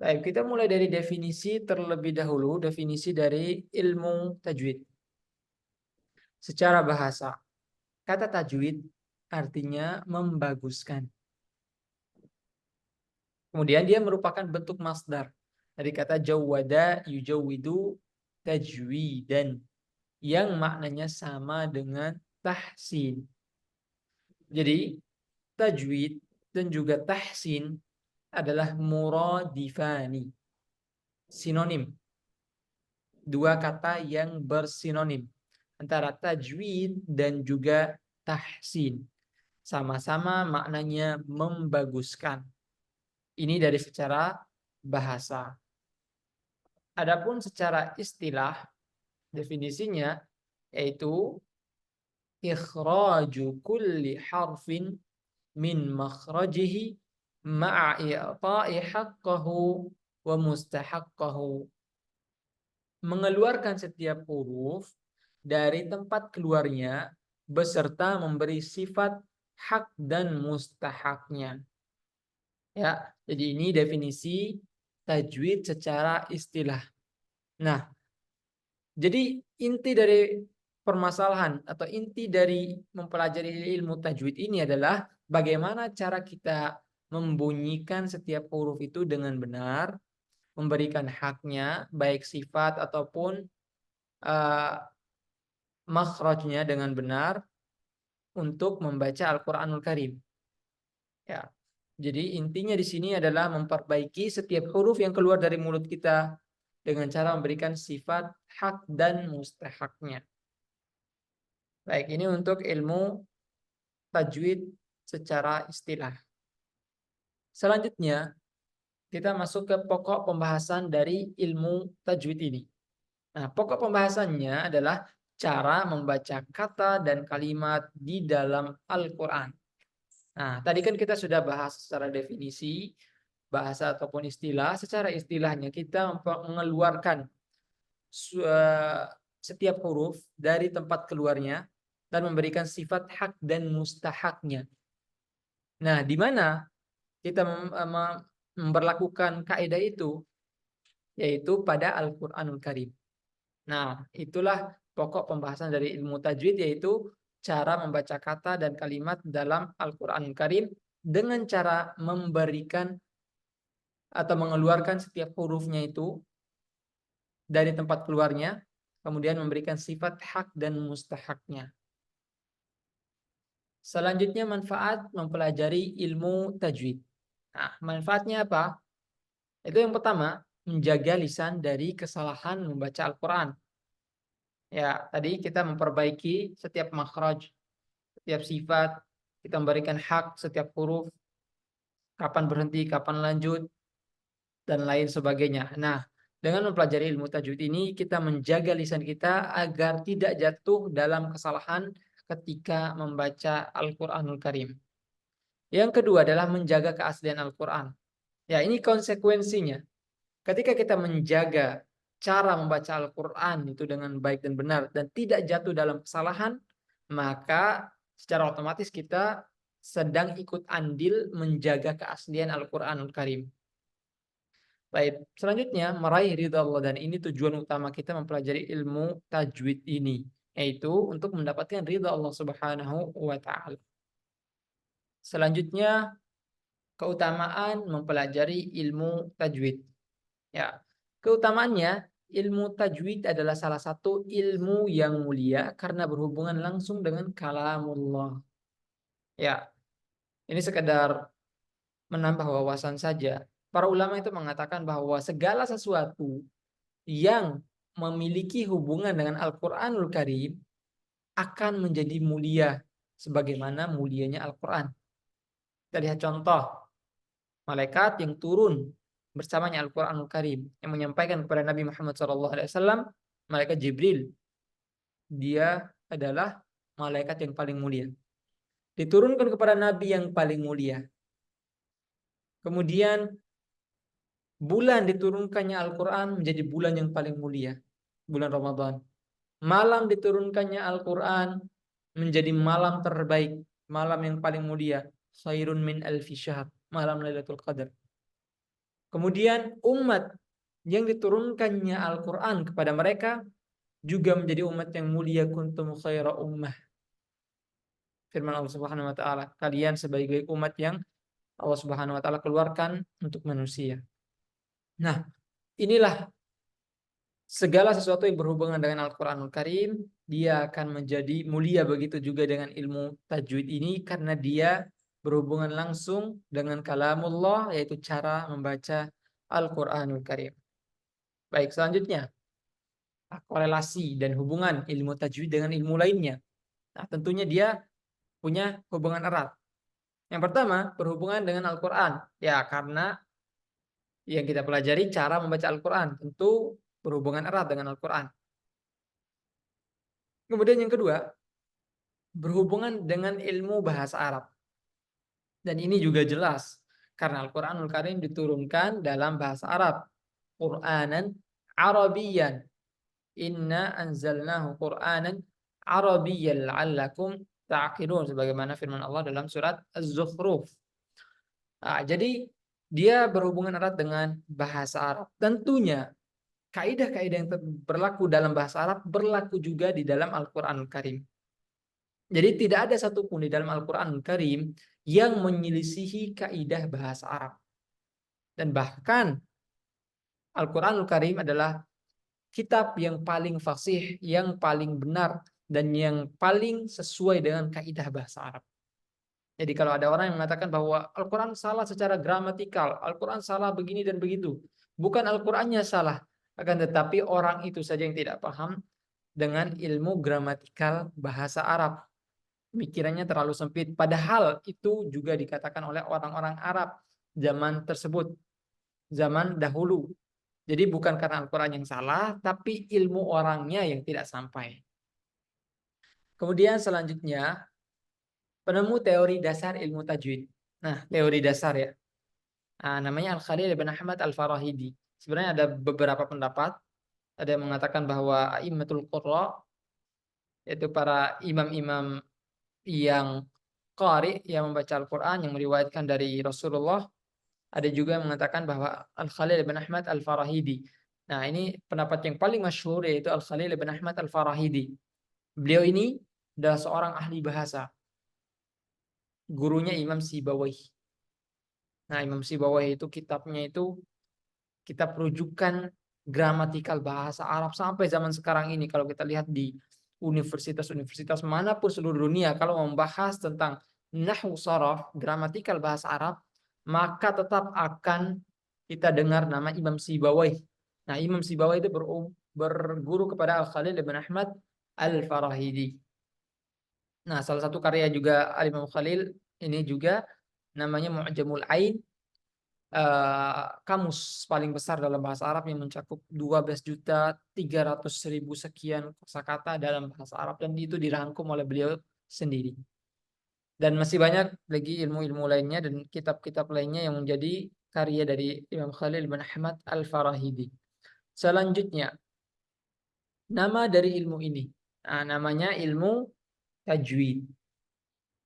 Baik, kita mulai dari definisi terlebih dahulu, definisi dari ilmu tajwid. Secara bahasa, kata tajwid artinya membaguskan. Kemudian dia merupakan bentuk masdar dari kata jawwada yujawwidu tajwidan yang maknanya sama dengan tahsin. Jadi tajwid dan juga tahsin adalah muradifani, sinonim, dua kata yang bersinonim antara tajwid dan juga tahsin. Sama-sama maknanya membaguskan. Ini dari secara bahasa. Adapun secara istilah, definisinya yaitu ikhraju kulli harfin min makhrajihi ma'a i'ta'i haqqahu wa mustahaqqahu. Mengeluarkan setiap huruf dari tempat keluarnya beserta memberi sifat hak dan mustahaknya. Ya, jadi ini definisi tajwid secara istilah. Nah, jadi inti dari permasalahan atau inti dari mempelajari ilmu tajwid ini adalah bagaimana cara kita membunyikan setiap huruf itu dengan benar, memberikan haknya, baik sifat ataupun uh, makhrajnya dengan benar untuk membaca Al-Qur'anul Karim. Ya. Jadi intinya di sini adalah memperbaiki setiap huruf yang keluar dari mulut kita dengan cara memberikan sifat hak dan mustahaknya. Baik, ini untuk ilmu tajwid secara istilah. Selanjutnya, kita masuk ke pokok pembahasan dari ilmu tajwid ini. Nah, pokok pembahasannya adalah cara membaca kata dan kalimat di dalam Al-Quran. Nah, tadi kan kita sudah bahas secara definisi, bahasa ataupun istilah. Secara istilahnya kita mengeluarkan setiap huruf dari tempat keluarnya dan memberikan sifat hak dan mustahaknya. Nah, di mana kita memberlakukan kaidah itu? Yaitu pada Al-Quranul Karim. Nah, itulah pokok pembahasan dari ilmu tajwid, yaitu cara membaca kata dan kalimat dalam Al-Quranul Karim dengan cara memberikan atau mengeluarkan setiap hurufnya itu dari tempat keluarnya, kemudian memberikan sifat hak dan mustahaknya. Selanjutnya manfaat mempelajari ilmu tajwid. Nah, manfaatnya apa? Itu yang pertama, menjaga lisan dari kesalahan membaca Al-Quran. Ya, tadi kita memperbaiki setiap makhraj, setiap sifat, kita memberikan hak setiap huruf, kapan berhenti, kapan lanjut, dan lain sebagainya. Nah, dengan mempelajari ilmu tajwid ini, kita menjaga lisan kita agar tidak jatuh dalam kesalahan ketika membaca Al-Quranul Karim. Yang kedua adalah menjaga keaslian Al-Quran. Ya, ini konsekuensinya. Ketika kita menjaga cara membaca Al-Quran itu dengan baik dan benar dan tidak jatuh dalam kesalahan, maka secara otomatis kita sedang ikut andil menjaga keaslian Al-Quranul Karim. Baik, selanjutnya meraih ridha Allah, dan ini tujuan utama kita mempelajari ilmu tajwid ini, yaitu untuk mendapatkan ridha Allah Subhanahu wa taala. Selanjutnya, keutamaan mempelajari ilmu tajwid. Ya, keutamaannya, ilmu tajwid adalah salah satu ilmu yang mulia karena berhubungan langsung dengan kalamullah. Ya, ini sekedar menambah wawasan saja. Para ulama itu mengatakan bahwa segala sesuatu yang memiliki hubungan dengan Al-Quranul Karim akan menjadi mulia sebagaimana mulianya Al-Quran. Kita lihat contoh malaikat yang turun bersamanya Al-Quranul Karim yang menyampaikan kepada Nabi Muhammad SAW, malaikat Jibril. Dia adalah malaikat yang paling mulia. Diturunkan kepada Nabi yang paling mulia. Kemudian bulan diturunkannya Al-Quran menjadi bulan yang paling mulia, bulan Ramadan. Malam diturunkannya Al-Quran menjadi malam terbaik, malam yang paling mulia, khairun min alfi syahr, malam Lailatul Qadar. Kemudian umat yang diturunkannya Al-Quran kepada mereka juga menjadi umat yang mulia, kuntum khaira ummah. Firman Allah Subhanahu wa taala, kalian sebagai umat yang Allah Subhanahu wa taala keluarkan untuk manusia. Nah, inilah segala sesuatu yang berhubungan dengan Al-Qur'anul Karim, dia akan menjadi mulia. Begitu juga dengan ilmu tajwid ini, karena dia berhubungan langsung dengan kalamullah, yaitu cara membaca Al-Qur'anul Karim. Baik, selanjutnya korelasi dan hubungan ilmu tajwid dengan ilmu lainnya. Nah, tentunya dia punya hubungan erat. Yang pertama, berhubungan dengan Al-Quran. Ya, karena yang kita pelajari cara membaca Al-Quran. Tentu berhubungan erat dengan Al-Quran. Kemudian yang kedua, berhubungan dengan ilmu bahasa Arab. Dan ini juga jelas. Karena Al-Quranul Karim diturunkan dalam bahasa Arab. Qur'anan Arabiyan. Inna anzalnahu Qur'anan Arabiyyan la'allakum ta'qilun. Sebagaimana firman Allah dalam surat Az-Zukhruf. Nah, jadi dia berhubungan erat dengan bahasa Arab. Tentunya kaidah-kaidah yang berlaku dalam bahasa Arab berlaku juga di dalam Al-Qur'anul Karim. Jadi tidak ada satupun di dalam Al-Qur'anul Karim yang menyelisihi kaidah bahasa Arab. Dan bahkan Al-Qur'anul Karim adalah kitab yang paling fasih, yang paling benar, dan yang paling sesuai dengan kaidah bahasa Arab. Jadi kalau ada orang yang mengatakan bahwa Al-Quran salah secara gramatikal, Al-Quran salah begini dan begitu, bukan Al-Qurannya salah, akan tetapi orang itu saja yang tidak paham dengan ilmu gramatikal bahasa Arab. Pemikirannya terlalu sempit, padahal itu juga dikatakan oleh orang-orang Arab zaman tersebut, zaman dahulu. Jadi bukan karena Al-Quran yang salah, tapi ilmu orangnya yang tidak sampai. Kemudian selanjutnya, penemu teori dasar ilmu tajwid. Nah, teori dasar ya. Namanya Al-Khalil bin Ahmad Al-Farahidi. Sebenarnya ada beberapa pendapat. Ada yang mengatakan bahwa a'immatul qurra, yaitu para imam-imam yang qari, yang membaca Al-Quran, yang meriwayatkan dari Rasulullah. Ada juga yang mengatakan bahwa Al-Khalil bin Ahmad Al-Farahidi. Nah, ini pendapat yang paling masyhur, yaitu Al-Khalil bin Ahmad Al-Farahidi. Beliau ini adalah seorang ahli bahasa. Gurunya Imam Sibawayh. Nah, Imam Sibawayh itu kitabnya itu kitab rujukan gramatikal bahasa Arab sampai zaman sekarang ini. Kalau kita lihat di universitas-universitas manapun seluruh dunia, kalau membahas tentang nahwu sharaf, gramatikal bahasa Arab, maka tetap akan kita dengar nama Imam Sibawayh. Nah, Imam Sibawayh itu berguru kepada Al-Khalil bin Ahmad Al-Farahidi. Nah, salah satu karya juga Al-Imam Khalil ini juga namanya Mu'jamul Ain, kamus paling besar dalam bahasa Arab yang mencakup 12.300.000 sekian kosakata dalam bahasa Arab, dan itu dirangkum oleh beliau sendiri. Dan masih banyak lagi ilmu-ilmu lainnya dan kitab-kitab lainnya yang menjadi karya dari Imam Khalil bin Ahmad Al-Farahidi. Selanjutnya, nama dari ilmu ini. Nah, namanya ilmu tajwid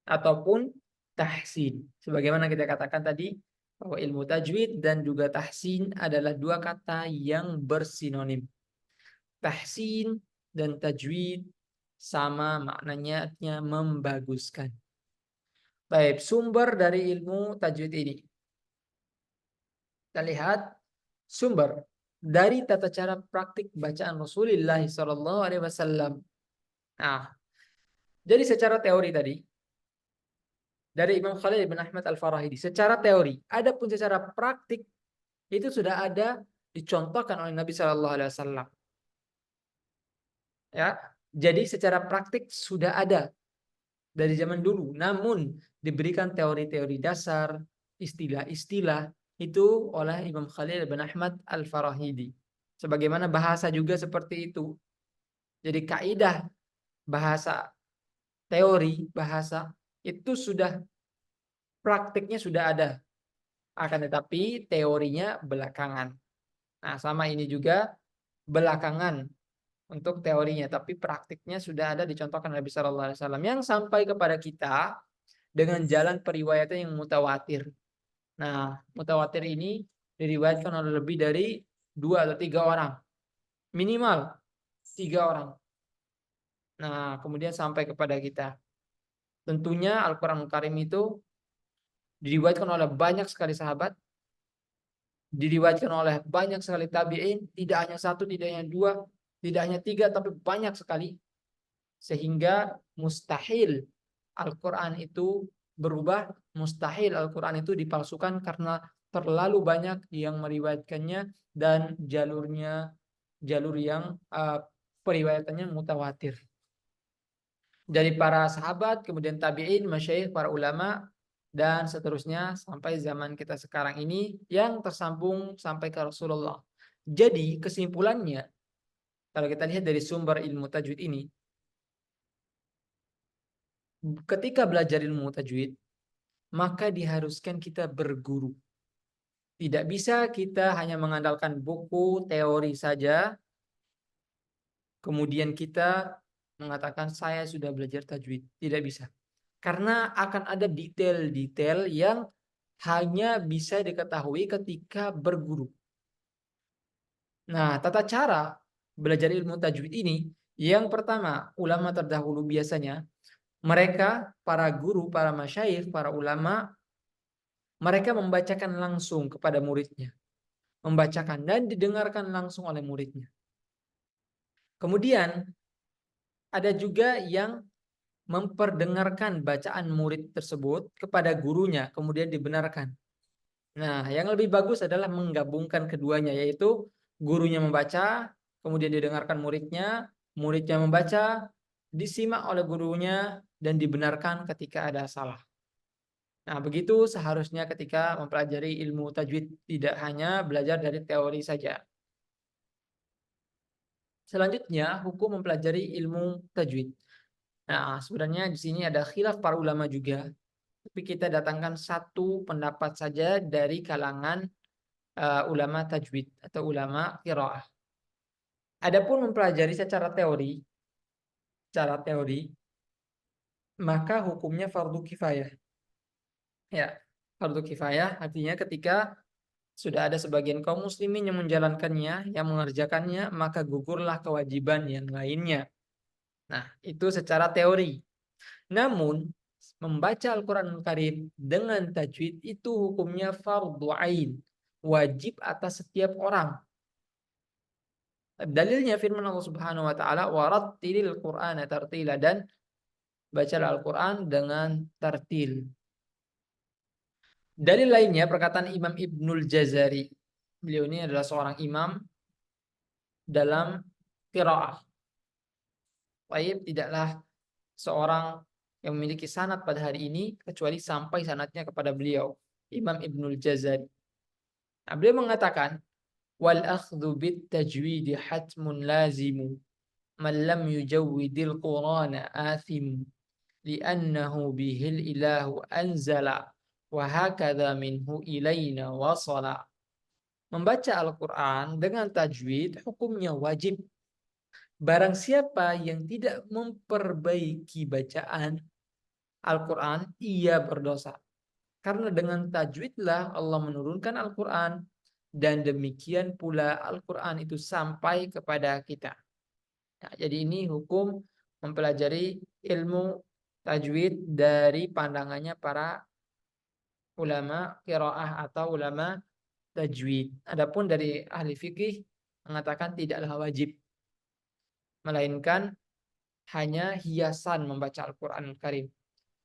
ataupun tahsin. Sebagaimana kita katakan tadi, bahwa ilmu tajwid dan juga tahsin adalah dua kata yang bersinonim. Tahsin dan tajwid sama maknanya, artinya membaguskan. Baik, sumber dari ilmu tajwid ini. Kita lihat sumber dari tata cara praktik bacaan Rasulullah SAW. Nah, jadi secara teori tadi, dari Imam Khalil bin Ahmad Al-Farahidi, secara teori, adapun secara praktik itu sudah ada dicontohkan oleh Nabi Shallallahu Alaihi Wasallam. Ya, jadi secara praktik sudah ada dari zaman dulu. Namun diberikan teori-teori dasar, istilah-istilah itu oleh Imam Khalil bin Ahmad Al-Farahidi. Sebagaimana bahasa juga seperti itu. Jadi kaidah bahasa, teori bahasa itu sudah praktiknya sudah ada. Akan tetapi teorinya belakangan. Nah, sama ini juga belakangan untuk teorinya, tapi praktiknya sudah ada dicontohkan Nabi Shallallahu Alaihi Wasallam yang sampai kepada kita dengan jalan periwayatan yang mutawatir. Nah, mutawatir ini diriwayatkan oleh lebih dari 2 atau 3 orang. Minimal 3 orang. Nah, kemudian sampai kepada kita. Tentunya Al-Qur'anul Karim itu diriwayatkan oleh banyak sekali sahabat, diriwayatkan oleh banyak sekali tabi'in, tidak hanya satu, tidak hanya dua, tidak hanya tiga, tapi banyak sekali. Sehingga mustahil Al-Quran itu berubah, mustahil Al-Quran itu dipalsukan karena terlalu banyak yang meriwayatkannya dan jalur yang periwayatannya mutawatir. Dari para sahabat, kemudian tabi'in, masyayikh, para ulama, dan seterusnya sampai zaman kita sekarang ini yang tersambung sampai ke Rasulullah. Jadi kesimpulannya, kalau kita lihat dari sumber ilmu tajwid ini, ketika belajar ilmu tajwid, maka diharuskan kita berguru. Tidak bisa kita hanya mengandalkan buku teori saja, kemudian kita mengatakan saya sudah belajar tajwid. Tidak bisa. Karena akan ada detail-detail yang hanya bisa diketahui ketika berguru. Nah, tata cara belajar ilmu tajwid ini, yang pertama, ulama terdahulu biasanya, mereka, para guru, para masyayikh, para ulama, mereka membacakan langsung kepada muridnya. Membacakan dan didengarkan langsung oleh muridnya. Kemudian, ada juga yang memperdengarkan bacaan murid tersebut kepada gurunya, kemudian dibenarkan. Nah, yang lebih bagus adalah menggabungkan keduanya, yaitu gurunya membaca, kemudian didengarkan muridnya, muridnya membaca, disimak oleh gurunya, dan dibenarkan ketika ada salah. Nah, begitu seharusnya ketika mempelajari ilmu tajwid, tidak hanya belajar dari teori saja. Selanjutnya, hukum mempelajari ilmu tajwid. Nah, sebenarnya di sini ada khilaf para ulama juga, tapi kita datangkan satu pendapat saja dari kalangan ulama tajwid atau ulama qiraah. Adapun mempelajari secara teori, maka hukumnya fardu kifayah. Ya, fardu kifayah artinya ketika sudah ada sebagian kaum muslimin yang menjalankannya, yang mengerjakannya, maka gugurlah kewajiban yang lainnya. Nah, itu secara teori. Namun, membaca Al-Quran Al-Karim dengan tajwid itu hukumnya fardu ain, wajib atas setiap orang. Dalilnya firman Allah Subhanahu wa taala, "Warattilil Qur'ana tartila," dan bacalah Al-Quran dengan tartil. Dalil lainnya perkataan Imam Ibnul Jazari. Beliau ini adalah seorang imam dalam qiraah. Baik, tidaklah seorang yang memiliki sanad pada hari ini kecuali sampai sanadnya kepada beliau, Imam Ibnul Jazari. Nah, beliau mengatakan, wal akhdhu bit tajwid hatmun lazimu man lam yujawwidil qur'ana athim li'annahu bihil ilahu anzala wa hakadha minhu ilaina wasala. Membaca Al-Quran dengan tajwid hukumnya wajib. Barang siapa yang tidak memperbaiki bacaan Al-Quran, ia berdosa. Karena dengan tajwidlah Allah menurunkan Al-Quran, dan demikian pula Al-Quran itu sampai kepada kita. Nah, jadi ini hukum mempelajari ilmu tajwid dari pandangannya para ulama qiraah atau ulama tajwid. Adapun dari ahli fikih mengatakan tidaklah wajib, melainkan hanya hiasan membaca Al-Quran Al-Karim,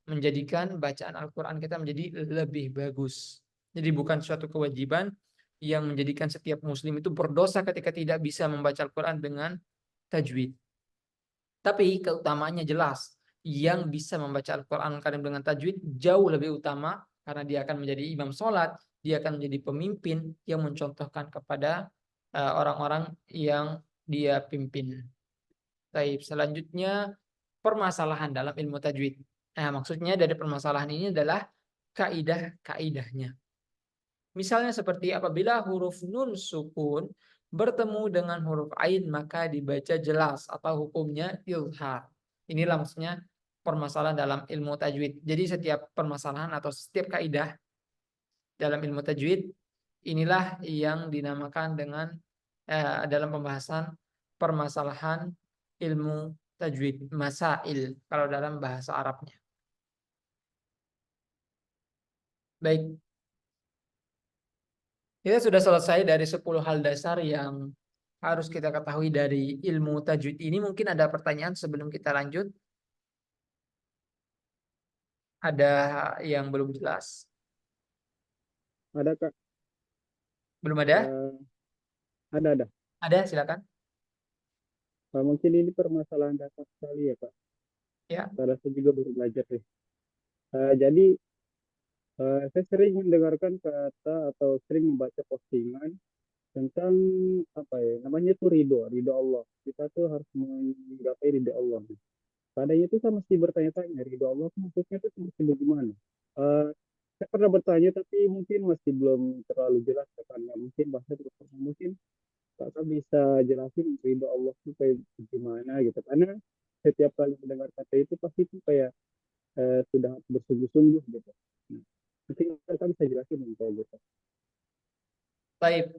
menjadikan bacaan Al-Quran kita menjadi lebih bagus. Jadi bukan suatu kewajiban yang menjadikan setiap muslim itu berdosa ketika tidak bisa membaca Al-Quran dengan tajwid. Tapi keutamaannya jelas. Yang bisa membaca Al-Quran Al-Karim dengan tajwid jauh lebih utama, karena dia akan menjadi imam sholat, dia akan menjadi pemimpin yang mencontohkan kepada orang-orang yang dia pimpin. Baik, selanjutnya permasalahan dalam ilmu tajwid. Nah, maksudnya dari permasalahan ini adalah kaidah-kaidahnya. Misalnya seperti apabila huruf nun sukun bertemu dengan huruf ain maka dibaca jelas atau hukumnya izhar. Inilah maksudnya permasalahan dalam ilmu tajwid. Jadi setiap permasalahan atau setiap kaidah dalam ilmu tajwid inilah yang dinamakan dengan dalam pembahasan permasalahan ilmu tajwid, masail kalau dalam bahasa Arabnya. Baik, kita sudah selesai dari 10 hal dasar yang harus kita ketahui dari ilmu tajwid ini. Mungkin ada pertanyaan sebelum kita lanjut? Ada yang belum jelas? Ada Kak. Belum ada? Eh, ada. Ada, silakan. Mungkin ini permasalahan dasar sekali ya Kak. Ya, Karena saya juga baru belajar nih. Jadi saya sering mendengarkan kata atau sering membaca postingan tentang apa ya namanya itu ridho Allah. Kita tuh harus menggapai ridho Allah. Padanya itu saya mesti bertanya-tanya ridho Allah itu maksudnya itu seperti bagaimana? Eh, saya pernah bertanya tapi mungkin masih belum terlalu jelas ya, karena mungkin bahasa terus mungkin Kakak bisa jelasin ridho Allah itu kayak gimana gitu. Karena setiap kali mendengar kata itu pasti itu kayak sudah bersungguh-sungguh gitu. Nah, mungkin Kakak bisa jelasin kayak gitu. baik.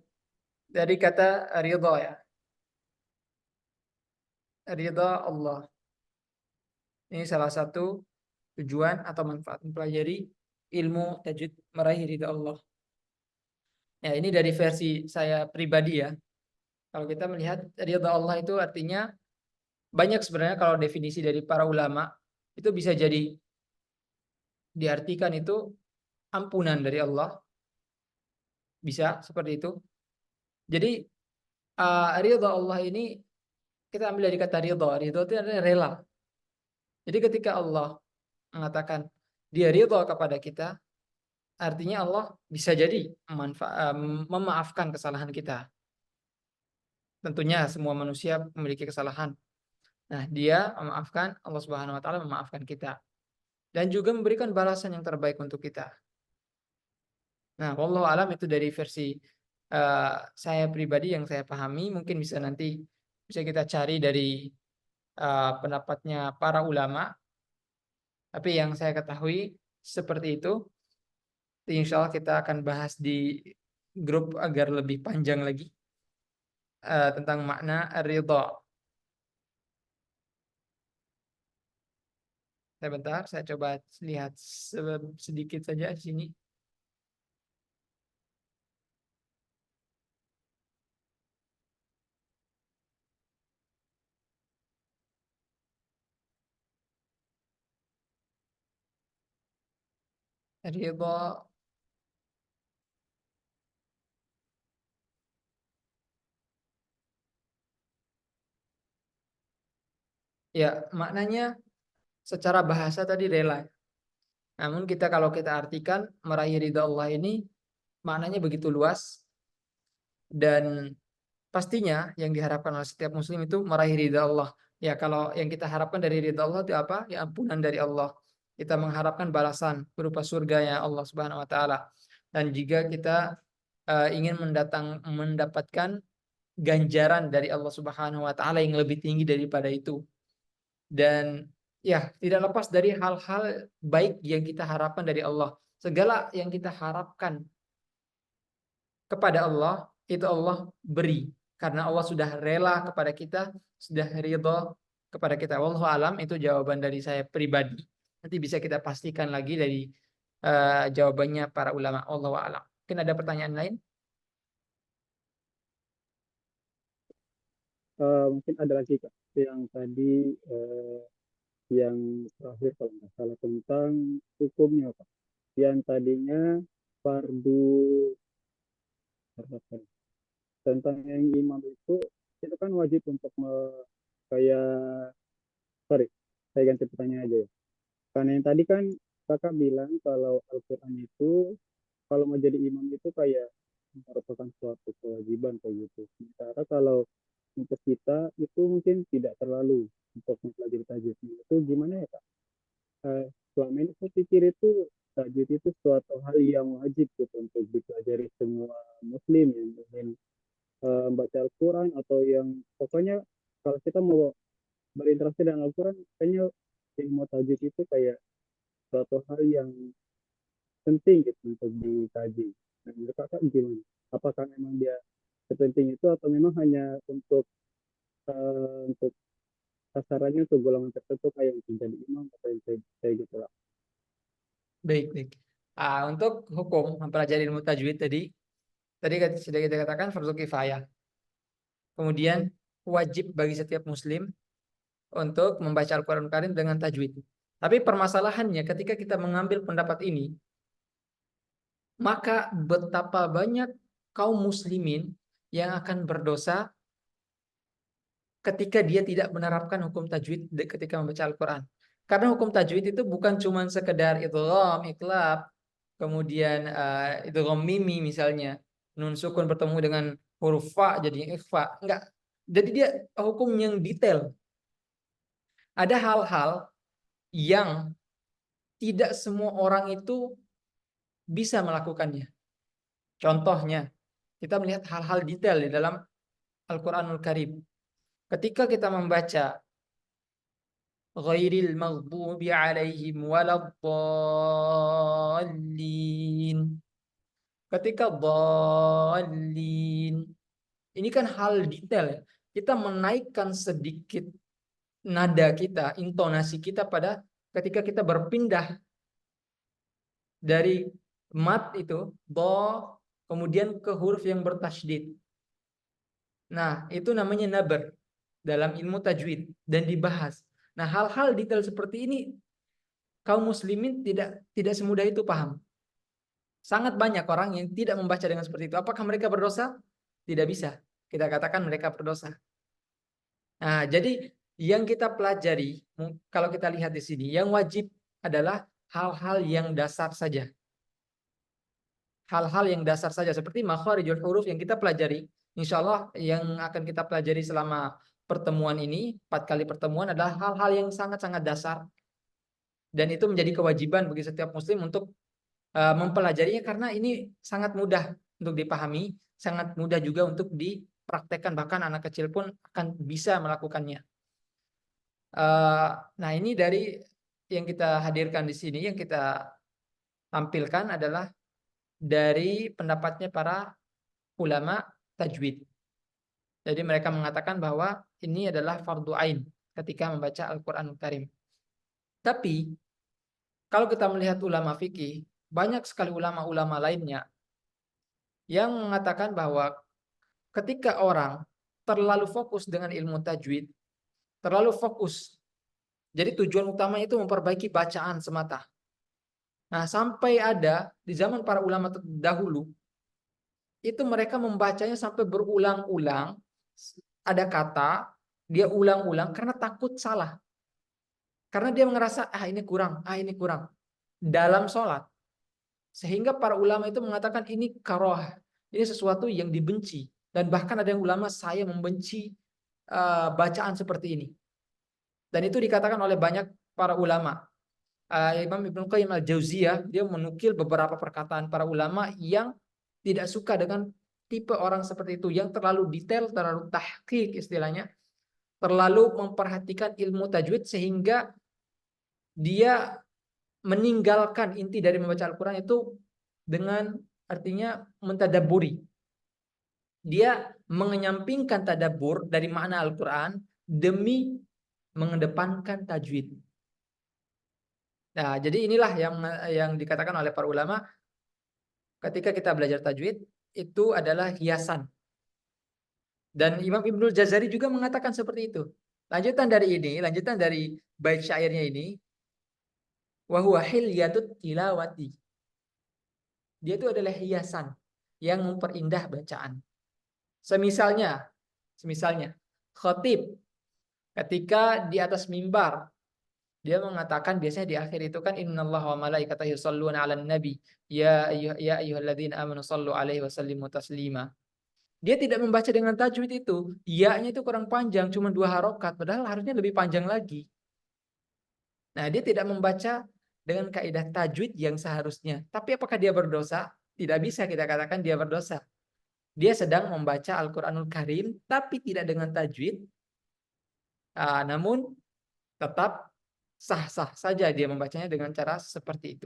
Dari kata ridha ya. Ridha Allah. Ini salah satu tujuan atau manfaat mempelajari ilmu tajwid, meraih ridha Allah. Ya, ini dari versi saya pribadi ya. Kalau kita melihat ridha Allah itu artinya banyak sebenarnya kalau definisi dari para ulama itu bisa jadi diartikan itu ampunan dari Allah, bisa seperti itu. Jadi ridha Allah ini kita ambil dari kata ridha. Ridha itu adalah rela. Jadi ketika Allah mengatakan dia ridha kepada kita, artinya Allah bisa jadi memaafkan kesalahan kita. Tentunya semua manusia memiliki kesalahan. Nah, dia memaafkan, Allah Subhanahu wa taala memaafkan kita dan juga memberikan balasan yang terbaik untuk kita. Nah, wallahu alam itu dari versi saya pribadi yang saya pahami, mungkin bisa nanti bisa kita cari dari pendapatnya para ulama, tapi yang saya ketahui seperti itu. Insya Allah kita akan bahas di grup agar lebih panjang lagi tentang makna ridha. Sebentar, saya coba lihat sedikit saja di sini. Ridha, ya maknanya secara bahasa tadi rela. Namun kalau kita artikan meraih ridha Allah ini maknanya begitu luas dan pastinya yang diharapkan oleh setiap muslim itu meraih ridha Allah. Ya, kalau yang kita harapkan dari ridha Allah itu apa? Ya ampunan dari Allah. Kita mengharapkan balasan berupa surganya Allah Subhanahu wa taala. Dan jika kita ingin mendapatkan ganjaran dari Allah Subhanahu wa taala yang lebih tinggi daripada itu. Dan ya, tidak lepas dari hal-hal baik yang kita harapkan dari Allah. Segala yang kita harapkan kepada Allah, itu Allah beri. Karena Allah sudah rela kepada kita, sudah ridho kepada kita. Wallahu alam, itu jawaban dari saya pribadi. Nanti bisa kita pastikan lagi dari jawabannya para ulama. Wallahu alam. Mungkin ada pertanyaan lain? Mungkin ada lagi Kak yang tadi yang terakhir kalau nggak salah tentang hukumnya Pak. Yang tadinya fardu apa, tentang yang imam itu kan wajib untuk kayak sorry saya ganti pertanyaan aja ya. Karena yang tadi kan kakak bilang kalau Al-Quran itu kalau mau jadi imam itu kayak merupakan suatu kewajiban kayak gitu. Sementara kalau untuk kita itu mungkin tidak terlalu untuk mempelajari tajwid. Itu gimana ya Kak? Selama ini saya pikir itu tajwid itu suatu hal yang wajib gitu untuk dipelajari semua muslim yang ingin membaca Al-Quran atau yang pokoknya kalau kita mau berinteraksi dengan Al-Quran kayaknya ilmu tajwid itu kayak suatu hal yang penting gitu untuk dikaji. Nah, menurut kakak gimana? apakah memang dia sepenting itu atau memang hanya untuk sasarannya untuk golongan tertentu kayak untuk jadi imam atau yang kayak gitu lah. Baik, baik. Untuk hukum mempelajari ilmu tajwid tadi sudah kita katakan fardu kifayah. Kemudian wajib bagi setiap muslim untuk membaca Al-Quran Karim dengan tajwid. Tapi permasalahannya ketika kita mengambil pendapat ini, maka betapa banyak kaum muslimin yang akan berdosa ketika dia tidak menerapkan hukum tajwid ketika membaca Al-Quran. Karena hukum tajwid itu bukan cuma sekedar idgham, iqlab, kemudian idgham mimi misalnya, nun sukun bertemu dengan huruf fa jadi ikhfa. Enggak. Jadi dia hukum yang detail. Ada hal-hal yang tidak semua orang itu bisa melakukannya. Contohnya, kita melihat hal-hal detail di dalam Al-Quranul Karim. Ketika kita membaca ghairil maghdubi alaihim waladdallin. Ketika dallin, ini kan hal detail ya. Kita menaikkan sedikit nada kita, intonasi kita pada ketika kita berpindah dari mat itu, do, kemudian ke huruf yang bertasydid. Nah, itu namanya nabar dalam ilmu tajwid dan dibahas. Nah, hal-hal detail seperti ini kaum muslimin tidak semudah itu paham. Sangat banyak orang yang tidak membaca dengan seperti itu. Apakah mereka berdosa? Tidak bisa. Kita katakan mereka berdosa. Nah, jadi yang kita pelajari, kalau kita lihat di sini, yang wajib adalah hal-hal yang dasar saja. Hal-hal yang dasar saja seperti makharijul huruf yang kita pelajari. Insya Allah yang akan kita pelajari selama pertemuan ini, 4 kali pertemuan adalah hal-hal yang sangat-sangat dasar. Dan itu menjadi kewajiban bagi setiap muslim untuk mempelajarinya karena ini sangat mudah untuk dipahami, sangat mudah juga untuk dipraktekkan, bahkan anak kecil pun akan bisa melakukannya. Nah, ini dari yang kita hadirkan di sini, yang kita tampilkan adalah dari pendapatnya para ulama tajwid. Jadi mereka mengatakan bahwa ini adalah fardu ain ketika membaca Al-Qur'anul Karim. Tapi kalau kita melihat ulama fikih, banyak sekali ulama-ulama lainnya yang mengatakan bahwa ketika orang terlalu fokus dengan ilmu tajwid, terlalu fokus. Jadi tujuan utama itu memperbaiki bacaan semata. Nah, sampai ada di zaman para ulama terdahulu, itu mereka membacanya sampai berulang-ulang, ada kata, dia ulang-ulang karena takut salah. Karena dia merasa, ini kurang, ini kurang. Dalam sholat. Sehingga para ulama itu mengatakan ini karoah. Ini sesuatu yang dibenci. Dan bahkan ada yang ulama, saya membenci bacaan seperti ini. Dan itu dikatakan oleh banyak para ulama. Imam Ibnu Qayyim al-Jauziyah, dia menukil beberapa perkataan para ulama yang tidak suka dengan tipe orang seperti itu, yang terlalu detail, terlalu tahqiq istilahnya, terlalu memperhatikan ilmu tajwid sehingga dia meninggalkan inti dari membaca Al-Quran itu dengan artinya mentadaburi. Dia mengenyampingkan tadabbur dari makna Al-Quran demi mengedepankan tajwid. Nah, jadi inilah yang dikatakan oleh para ulama ketika kita belajar tajwid itu adalah hiasan. Dan Imam Ibnul Jazari juga mengatakan seperti itu. Lanjutan dari bait syairnya ini, wa huwa hilyatut tilawati. Dia itu adalah hiasan yang memperindah bacaan. Semisalnya khatib ketika di atas mimbar dia mengatakan, biasanya di akhir itu kan innallaha wa malaikatahu yusholluna 'alan nabi ya ayyuhalladzina amanu shallu 'alaihi wa sallimu taslima. Dia tidak membaca dengan tajwid itu. Ya-nya itu kurang panjang, cuma 2 harokat, padahal harusnya lebih panjang lagi. Nah, dia tidak membaca dengan kaidah tajwid yang seharusnya. Tapi apakah dia berdosa? Tidak bisa kita katakan dia berdosa. Dia sedang membaca Al-Qur'anul Karim tapi tidak dengan tajwid. Namun tetap sah-sah saja dia membacanya dengan cara seperti itu.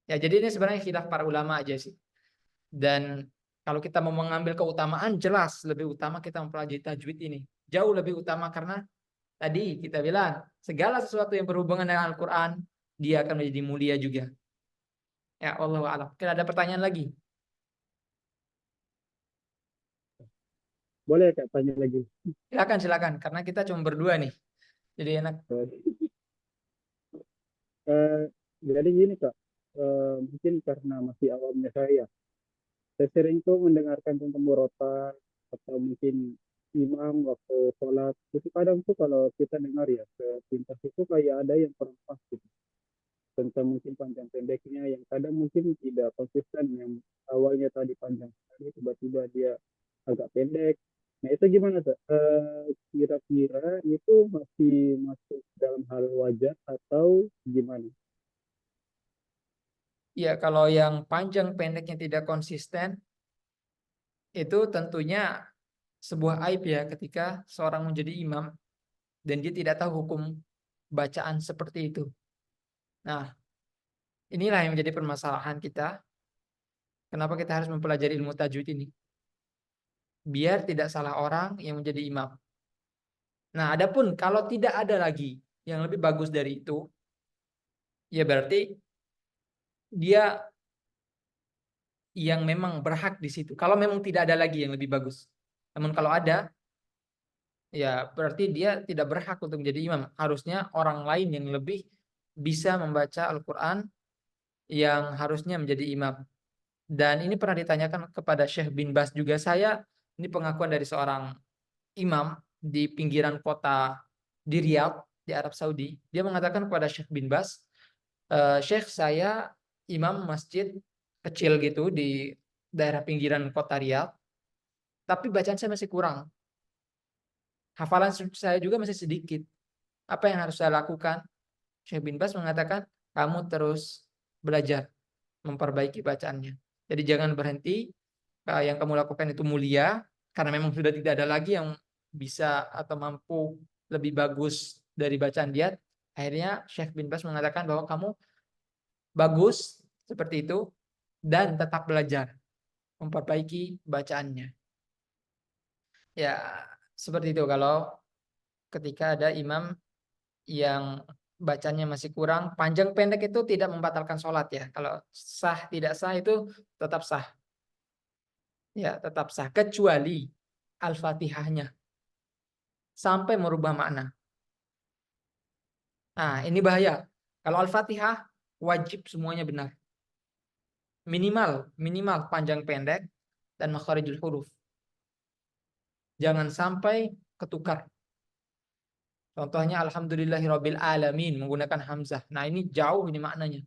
Ya, jadi ini sebenarnya khilaf para ulama aja sih. Dan Kalau kita mau mengambil keutamaan, jelas lebih utama kita mempelajari tajwid ini. Jauh lebih utama karena tadi kita bilang, segala sesuatu yang berhubungan dengan Al-Quran, dia akan menjadi mulia juga. Ya Allah alam. Kira ada pertanyaan lagi? Boleh Kak tanya lagi? Silakan, silakan. Karena kita cuma berdua nih. Jadi enak. Eh, jadi gini Kak, mungkin karena masih awamnya saya sering tuh mendengarkan tentang murotal atau mungkin imam waktu sholat. Itu kadang tuh kalau kita dengar ya, sepintas itu kayak ada yang kurang pas gitu. Tentang mungkin panjang pendeknya yang kadang mungkin tidak konsisten, yang awalnya tadi panjang sekali tiba-tiba dia agak pendek. Nah itu gimana tuh? Kira-kira itu masih masuk dalam hal wajar atau gimana? Ya, kalau yang panjang pendeknya tidak konsisten, itu tentunya sebuah aib ya ketika seorang menjadi imam dan dia tidak tahu hukum bacaan seperti itu. Nah, inilah yang menjadi permasalahan kita. Kenapa kita harus mempelajari ilmu tajwid ini? Biar tidak salah orang yang menjadi imam. Nah, adapun kalau tidak ada lagi yang lebih bagus dari itu, ya berarti dia yang memang berhak di situ. Kalau memang tidak ada lagi yang lebih bagus. Namun kalau ada, ya berarti dia tidak berhak untuk menjadi imam. Harusnya orang lain yang lebih bisa membaca Al-Quran yang harusnya menjadi imam. Dan ini pernah ditanyakan kepada Syekh bin Bas juga. Ini pengakuan dari seorang imam di pinggiran kota di Riyadh, di Arab Saudi. Dia mengatakan kepada Syekh bin Bas, Syekh, saya imam masjid kecil gitu di daerah pinggiran kota Riyadh, tapi bacaan saya masih kurang. Hafalan saya juga masih sedikit. Apa yang harus saya lakukan? Syekh bin Bas mengatakan, kamu terus belajar, memperbaiki bacaannya. Jadi jangan berhenti, yang kamu lakukan itu mulia, karena memang sudah tidak ada lagi yang bisa atau mampu lebih bagus dari bacaan dia. Akhirnya Syekh bin Bas mengatakan bahwa kamu bagus seperti itu, dan tetap belajar, memperbaiki bacaannya. Ya, seperti itu kalau ketika ada imam yang bacanya masih kurang, panjang pendek itu tidak membatalkan sholat ya. Kalau sah tidak sah itu tetap sah. Ya, tetap sah. Kecuali Al-Fatihahnya sampai merubah makna. Nah, ini bahaya. Kalau Al-Fatihah wajib semuanya benar. Minimal panjang pendek dan makharijul huruf. Jangan sampai ketukar. Contohnya alhamdulillahirabbil alamin menggunakan hamzah. Nah, ini jauh ini maknanya.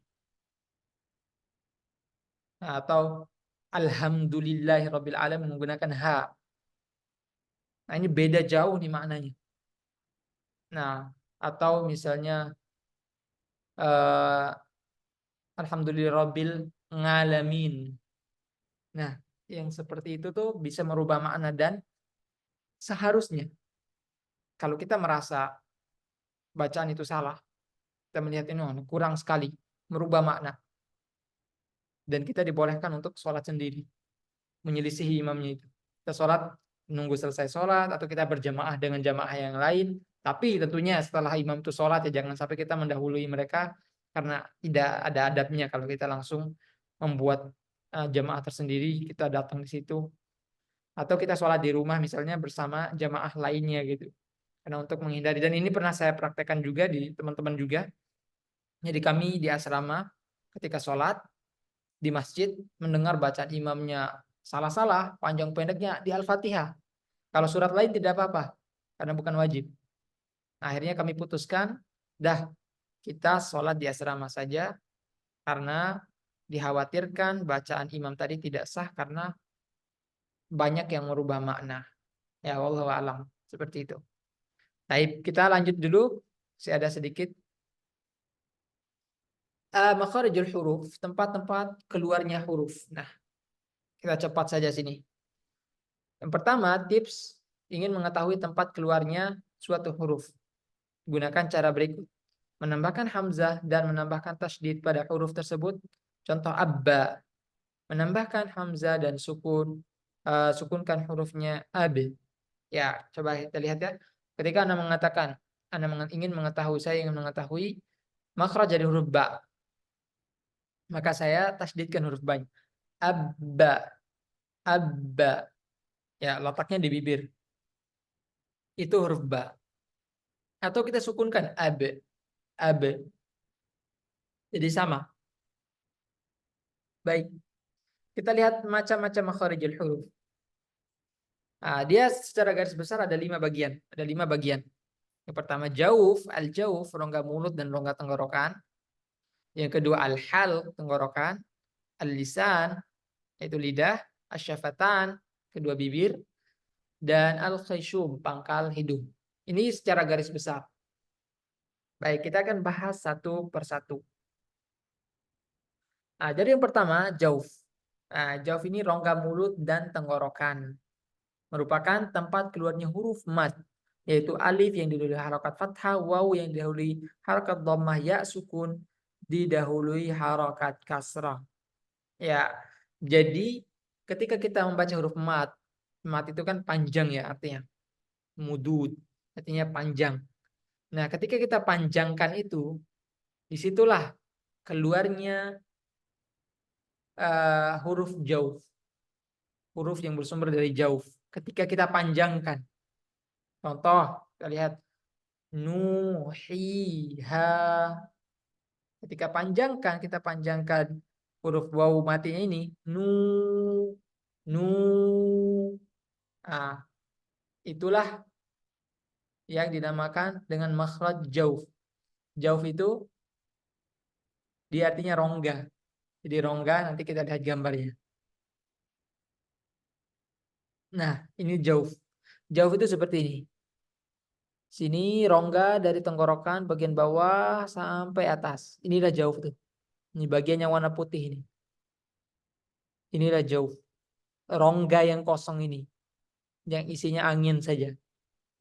Nah, atau alhamdulillahirabbil alamin menggunakan ha. Nah, ini beda jauh nih maknanya. Nah, atau misalnya uh, alhamdulillahirabbil ngalamin. Nah, yang seperti itu tuh bisa merubah makna dan seharusnya kalau kita merasa bacaan itu salah, kita melihat ini kurang sekali, merubah makna, dan kita dibolehkan untuk sholat sendiri, menyelisihi imamnya itu. Kita sholat, nunggu selesai sholat, atau kita berjamaah dengan jamaah yang lain. Tapi tentunya setelah imam itu sholat, ya jangan sampai kita mendahului mereka, karena tidak ada adabnya kalau kita langsung membuat jamaah tersendiri, kita datang di situ. Atau kita sholat di rumah misalnya bersama jamaah lainnya gitu. Karena untuk menghindari, dan ini pernah saya praktekkan juga di teman-teman juga. Jadi kami di asrama ketika sholat di masjid mendengar bacaan imamnya salah-salah, panjang pendeknya di Al-Fatihah. Kalau surat lain tidak apa-apa, karena bukan wajib. Nah, akhirnya kami putuskan, dah kita sholat di asrama saja, karena dikhawatirkan bacaan imam tadi tidak sah karena banyak yang merubah makna. Ya Allah alam, seperti itu. Baik, kita lanjut dulu. Saya ada sedikit makharijul huruf, tempat-tempat keluarnya huruf. Nah, kita cepat saja sini. Yang pertama, tips ingin mengetahui tempat keluarnya suatu huruf. Gunakan cara berikut. Menambahkan hamzah dan menambahkan tasydid pada huruf tersebut. Contoh abba. menambahkan hamzah dan sukunkan hurufnya ab. Ya, coba kita lihat ya. Ketika Anda mengatakan, saya ingin mengetahui makhraj dari huruf ba, maka saya tasdidkan huruf ba. Abba, abba. Ya, letaknya di bibir. Itu huruf ba. Atau kita sukunkan ab, ab. Jadi sama. Baik. Kita lihat macam-macam makharijul huruf. Nah, dia secara garis besar ada 5 bagian. Ada 5 bagian. Yang pertama jauf, al-jauf, rongga mulut dan rongga tenggorokan. Yang kedua al-hal, tenggorokan. Al-lisan, yaitu lidah. Asyafatan, kedua bibir. Dan al-khayshum, pangkal hidung. Ini secara garis besar. Baik, kita akan bahas satu persatu. Nah, jadi yang pertama jauf. Nah, jauf ini rongga mulut dan tenggorokan. Merupakan tempat keluarnya huruf mad, yaitu alif yang didahului harokat fathah, waw yang didahului harokat dhammah, ya sukun didahului harokat kasrah. Ya, jadi ketika kita membaca huruf mad, mad itu kan panjang ya artinya, mudud artinya panjang. Nah, ketika kita panjangkan itu, disitulah keluarnya huruf jauf, huruf yang bersumber dari jauf. Ketika kita panjangkan, contoh kita lihat nuhiha. Ketika kita panjangkan huruf waw matinya ini, nu. Ah, itulah yang dinamakan dengan makhraj jauf. Jauf itu dia artinya rongga. Jadi rongga, nanti kita lihat gambarnya. Nah, ini jauf. Jauf itu seperti ini. Sini rongga dari tenggorokan bagian bawah sampai atas. Inilah jauf tuh. Ini bagian yang warna putih ini. Inilah jauf. Rongga yang kosong ini. Yang isinya angin saja.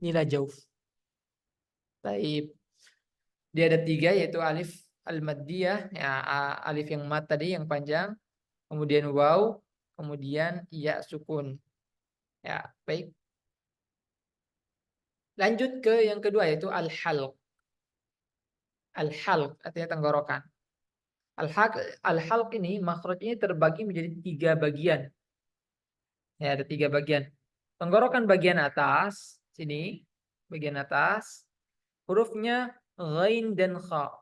Inilah jauf. Baik. Dia ada 3 yaitu alif al-maddiyah. Ya, alif yang mat tadi yang panjang. Kemudian waw. Kemudian ya sukun. Ya, baik. Lanjut ke yang kedua yaitu al-halq. Al-halq artinya tenggorokan. Al-halq ini makhrajnya terbagi menjadi 3 bagian. Ya, ada 3 bagian. Tenggorokan bagian atas, sini, bagian atas, hurufnya ghain dan kha.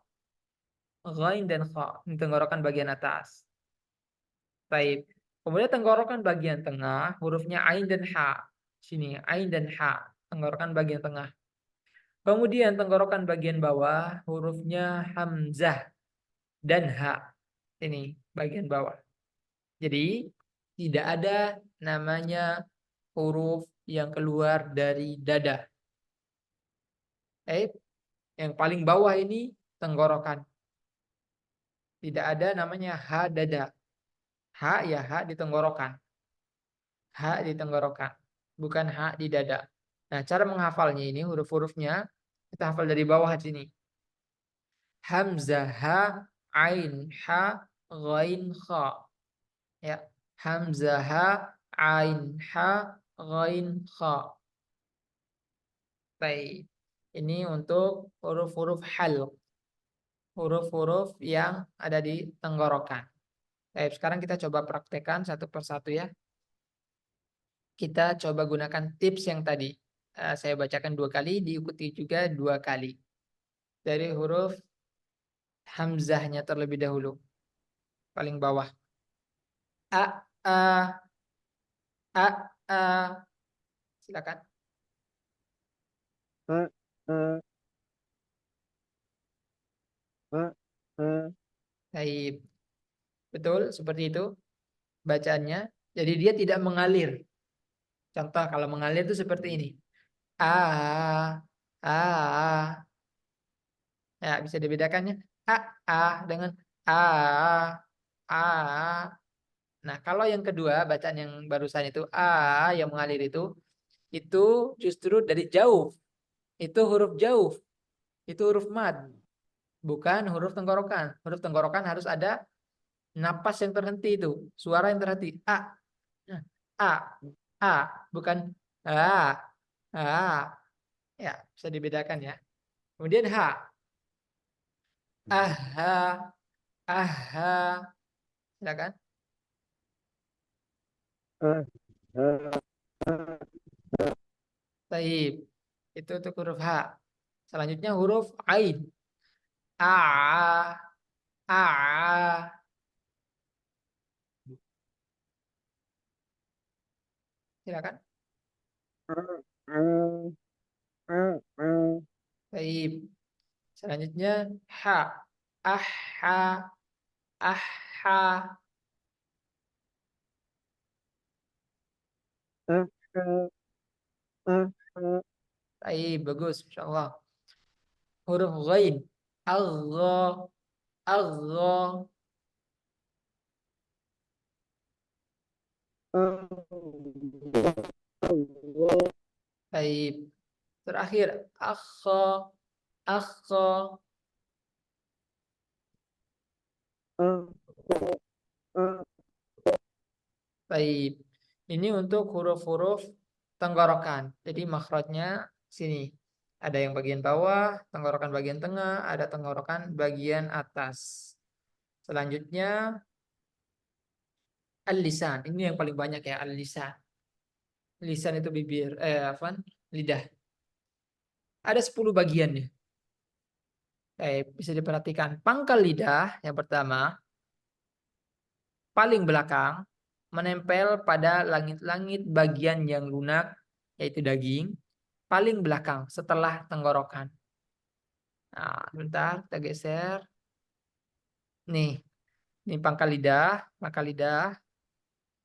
Ghain dan kha, ini tenggorokan bagian atas. Baik. Kemudian tenggorokan bagian tengah, hurufnya ain dan ha. Sini, ain dan ha, tenggorokan bagian tengah. Kemudian tenggorokan bagian bawah, hurufnya hamzah dan ha. Ini bagian bawah. Jadi tidak ada namanya huruf yang keluar dari dada. Yang paling bawah ini tenggorokan. Tidak ada namanya ha dada. Ha ya ha di tenggorokan. Ha di tenggorokan. Bukan ha di dada. Nah, cara menghafalnya ini huruf-hurufnya kita hafal dari bawah sini. Hamzah ha, ain ha, ghain kha. Ya, hamzah ha, ain ha, ghain kha. Baik. Ini untuk huruf-huruf halq. Huruf-huruf yang ada di tenggorokan. Baik, sekarang kita coba praktekkan satu persatu ya. Kita coba gunakan tips yang tadi. Saya bacakan 2 kali, diikuti juga 2 kali. Dari huruf hamzahnya terlebih dahulu. Paling bawah. A, a, a, a. Silakan. A, a, a, a. Baik. Betul, seperti itu bacaannya. Jadi dia tidak mengalir. Contoh kalau mengalir itu seperti ini. A, a. Ya, bisa dibedakannya. A dengan a, a. Nah, kalau yang kedua, bacaan yang barusan itu a yang mengalir itu justru dari jauh. Itu huruf jauh. Itu huruf mad, bukan huruf tenggorokan. Huruf tenggorokan harus ada Napas yang terhenti itu, suara yang terhenti. Nah, A, A, bukan A, A. Ya, bisa dibedakan ya. Kemudian H, aha, aha. Silakan. ah, ah, ah, Taib. Itu untuk huruf H. Selanjutnya huruf Ain. A, A. Silakan. ah, ah, ah, ah, Taib. Selanjutnya H. Aha, aha. ah, ah, ah, ah, Taib, bagus. Masya Allah. Huruf Ghain. Allah, Allah. Allah, Allah, Taib. Terakhir. Akha, akha. ah, ah, Taib. Ini untuk huruf-huruf tenggorokan. Jadi makhrajnya sini. Ada yang bagian bawah, tenggorokan bagian tengah, ada tenggorokan bagian atas. Selanjutnya al-lisan. Ini yang paling banyak ya, al-lisan. Lisan itu bibir, apa? Lidah. Ada 10 bagiannya. Bisa diperhatikan. Pangkal lidah yang pertama, paling belakang, menempel pada langit-langit bagian yang lunak, yaitu daging, paling belakang setelah tenggorokan. Nah, sebentar kita geser. Nih, ini pangkal lidah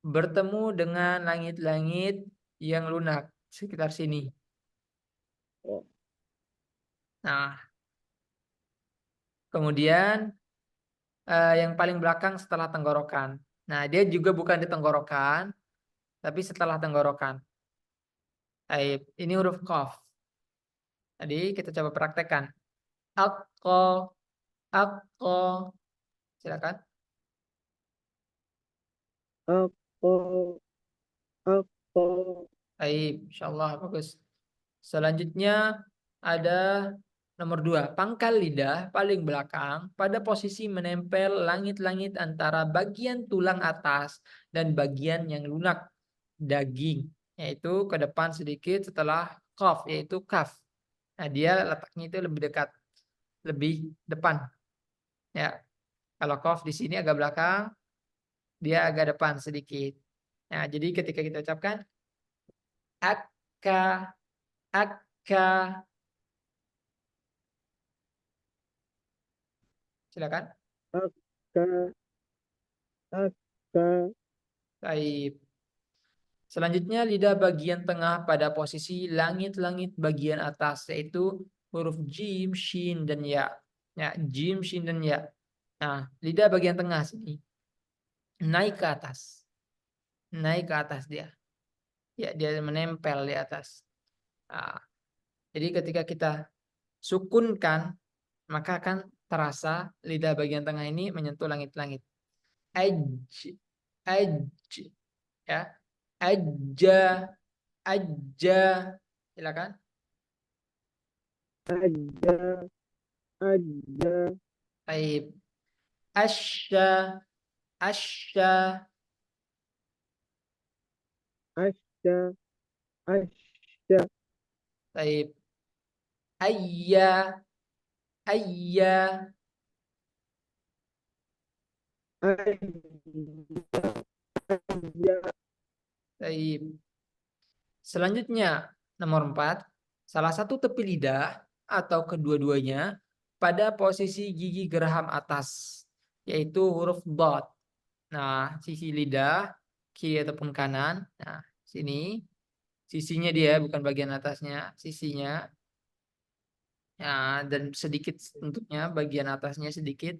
bertemu dengan langit-langit yang lunak sekitar sini. oh, Nah, kemudian yang paling belakang setelah tenggorokan. Nah, dia juga bukan di tenggorokan, tapi setelah tenggorokan. Baik, ini huruf qaf. Tadi kita coba praktekkan. Akko, akko. Silakan. apa, apa, Baik, insyaallah bagus. Selanjutnya ada nomor 2, pangkal lidah paling belakang pada posisi menempel langit-langit antara bagian tulang atas dan bagian yang lunak daging, yaitu ke depan sedikit setelah qaf, yaitu kaf. Nah, dia letaknya itu lebih dekat, lebih depan. Ya, kalau qaf di sini agak belakang, dia agak depan sedikit. Nah, jadi ketika kita ucapkan akka, akka, silakan. aka, aka, Baik. Selanjutnya lidah bagian tengah pada posisi langit-langit bagian atas, yaitu huruf jim, shin, dan ya. Ya, jim, shin, dan ya. Nah, lidah bagian tengah sini naik ke atas. Naik ke atas dia. Ya, dia menempel di atas. Nah, jadi ketika kita sukunkan, maka akan terasa lidah bagian tengah ini menyentuh langit-langit. Aj, aj, ya. Aja, aja. Silakan. aja, aja, Baik. Asya, asya. asya, asya, Baik. Ayya, ayya. aja, Baik. Selanjutnya, nomor 4, salah satu tepi lidah atau kedua-duanya pada posisi gigi geraham atas, yaitu huruf dot. Nah, sisi lidah kiri ataupun kanan. Nah, sini sisinya dia bukan bagian atasnya, sisinya. Ya, dan sedikit untuknya bagian atasnya sedikit.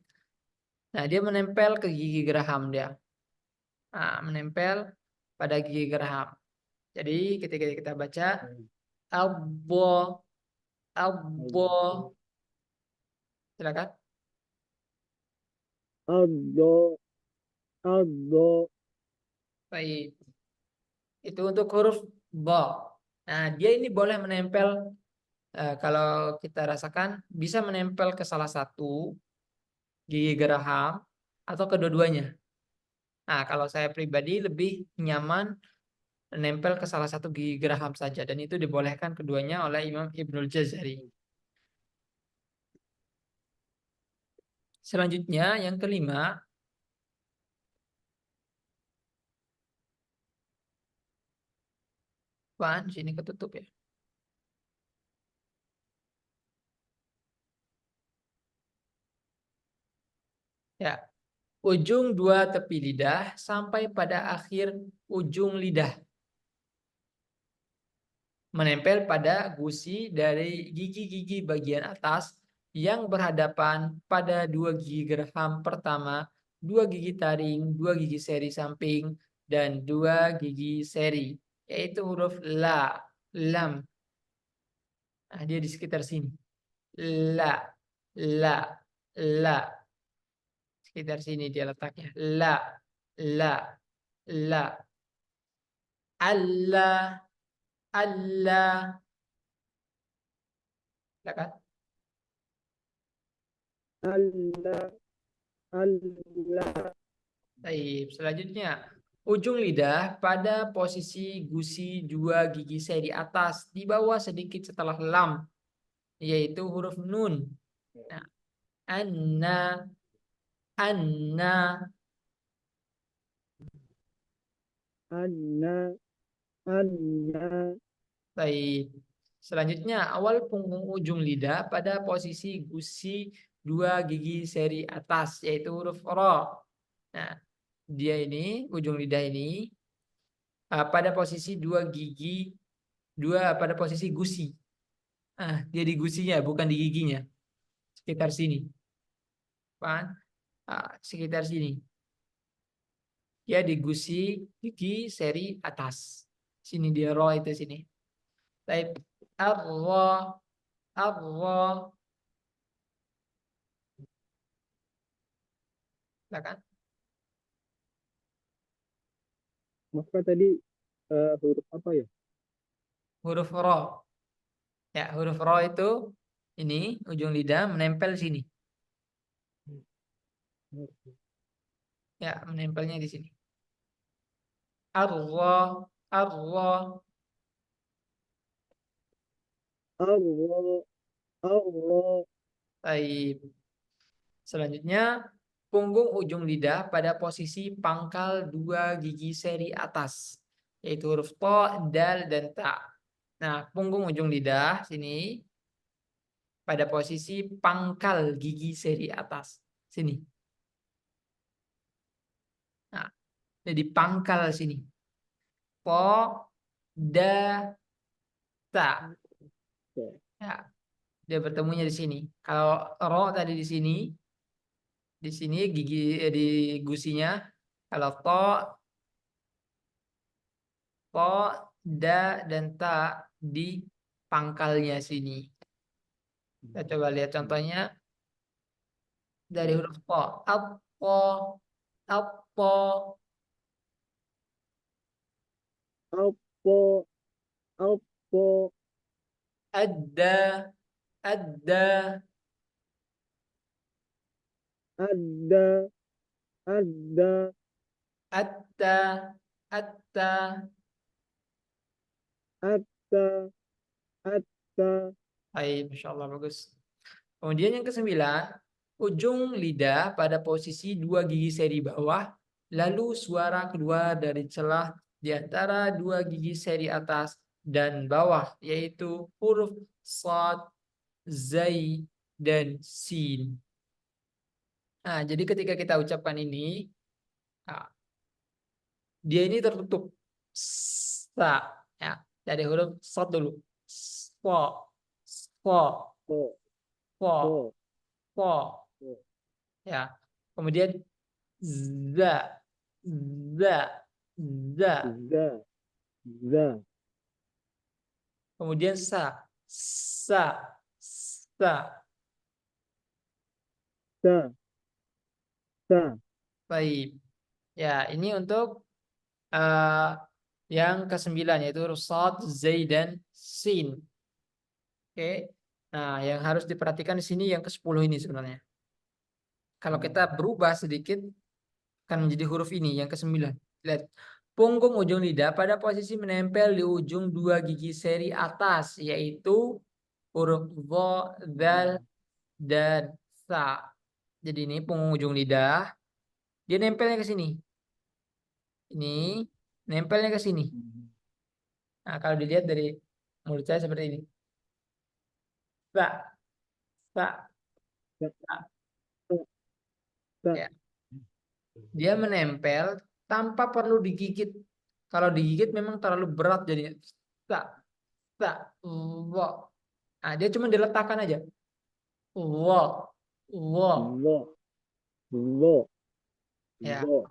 Nah, dia menempel ke gigi geraham dia. Nah, menempel pada gigi geraham. Jadi ketika kita baca abo, abo, silakan. aldo, Aldo. Baik. Itu untuk huruf ba. Nah, dia ini boleh menempel, kalau kita rasakan bisa menempel ke salah satu gigi geraham atau kedua-duanya. Nah, kalau saya pribadi lebih nyaman nempel ke salah satu gigi geraham saja, dan itu dibolehkan keduanya oleh Imam Ibnul Jazari. Selanjutnya yang kelima, Pan, sini ketutup ya. Ya, ujung dua tepi lidah sampai pada akhir ujung lidah menempel pada gusi dari gigi-gigi bagian atas yang berhadapan pada dua gigi geraham pertama, dua gigi taring, dua gigi seri samping, dan dua gigi seri, yaitu huruf la, lam. Nah, dia di sekitar sini. La, la, la. Sekitar sini dia letaknya. La, la, la. Allah, Allah. Ya kan? Allah. Allah. Baik, selanjutnya ujung lidah pada posisi gusi dua gigi seri atas di bawah sedikit setelah lam, yaitu huruf nun. Nah, anna, anna. Anna. Anna. Baik. Selanjutnya awal punggung ujung lidah pada posisi gusi dua gigi seri atas, yaitu huruf ro. Nah, dia ini ujung lidah ini pada posisi pada posisi gusi. Dia di gusinya, bukan di giginya. Sekitar sini. Pan, sekitar sini. Dia di gusi gigi seri atas. Sini dia ro itu sini. Baik. Arro, arro. Silakan. Maka tadi huruf apa ya? Huruf ro. Ya, huruf ro itu ini ujung lidah menempel sini. Ya, menempelnya di sini. Arro, arro. Allah. Allah. Baik. Selanjutnya, punggung ujung lidah pada posisi pangkal dua gigi seri atas, yaitu huruf to, dal, dan ta. Nah, punggung ujung lidah sini pada posisi pangkal gigi seri atas. Sini. Nah, jadi pangkal sini. Po, da, ta. Oke. Ya, dia bertemunya di sini. Kalau ro tadi di sini gigi di gusinya. Kalau to, da, dan ta di pangkalnya sini. Kita coba lihat contohnya dari huruf po. Apo, apo, Apa. Apa. ada, ada, Ada. Ada. atta, atta. Atta. Atta. Baik, Masya Allah, bagus. Kemudian yang kesembilan, ujung lidah pada posisi dua gigi seri bawah, lalu suara keluar dari celah di antara dua gigi seri atas dan bawah, yaitu huruf shad, zai, dan sin. Nah, jadi ketika kita ucapkan ini, nah, dia ini tertutup. Sa, ya, dari huruf shad dulu. Spo, spo, Po. po, Po. po. Po. Ya. Kemudian za, za, za. Za. Za. Kemudian sa, sa. Sa. Sa. Baik. Ya, ini untuk yang ke-9 yaitu huruf shad, zai dan sin. Oke. Nah, yang harus diperhatikan di sini yang ke-10 ini sebenarnya. Kalau kita berubah sedikit akan menjadi huruf ini yang ke-9. Lihat. Punggung ujung lidah pada posisi menempel di ujung dua gigi seri atas yaitu huruf dha, dzal dan sa. Jadi ini punggung ujung lidah dia nempelnya ke sini. Ini nempelnya ke sini. Nah, kalau dilihat dari mulut saya seperti ini. Sa, sa, Ya, sa. ya, ya. Ya. Dia menempel tanpa perlu digigit. Kalau digigit memang terlalu berat jadinya. Sa, sa, wo. Nah, dia cuma diletakkan aja. Wo, wo. Lo, lo, Ya, lo.